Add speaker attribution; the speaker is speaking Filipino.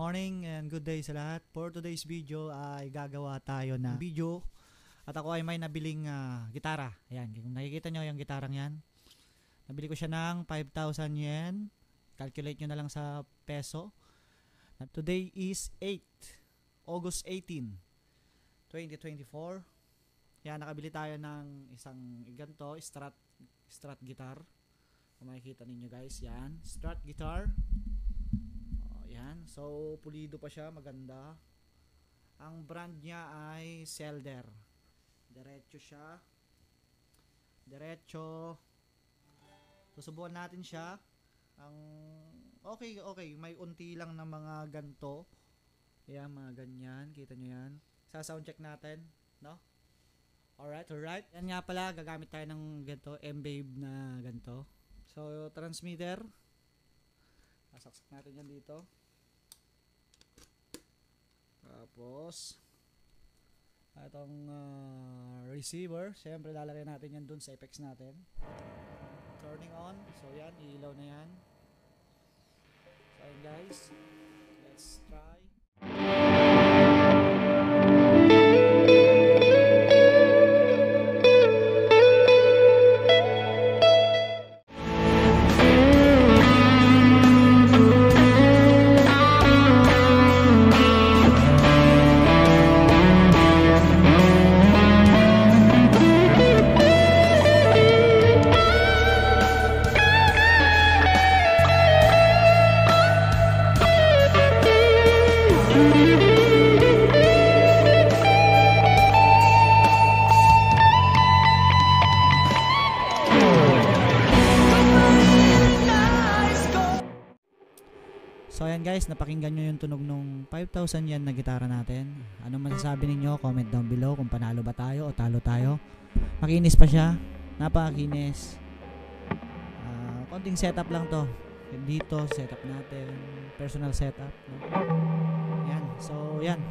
Speaker 1: morning and good day sa lahat. For today's video ay gagawa tayo na video at ako ay may nabiling gitara. Ayan, kung nakikita nyo yung gitarang yan, nabili ko siya ng 5,000 yen. Calculate nyo na lang sa peso. Today is August 18, 2024. Yan, nakabili tayo ng isang ganito, Strat guitar. Kung makikita ninyo guys, yan, Strat guitar. Yan, so pulido pa siya, maganda. Ang brand niya ay Selder. Diretso siya. Diretso. Susubukan natin siya. Ang okay, may unti lang na mga ganto. Yan, mga ganyan, kita nyo yan. Sa sound check natin, no? Alright. Yan nga pala, gagamit tayo ng ganto, M-Babe na ganto. So, transmitter. Sasaksak natin yan dito. Tapos itong receiver, syempre lalagay natin yan dun sa effects natin. Turning on, so yan, ilaw na yan. So yan guys, let's try. So ayan guys, napakinggan nyo yung tunog nung 5,000 yen na gitara natin. Anong masasabi ninyo? Comment down below kung panalo ba tayo o talo tayo. Makinis pa siya, napakakinis. Konting setup lang to. Dito, setup natin, personal setup, no? Yan, so yan.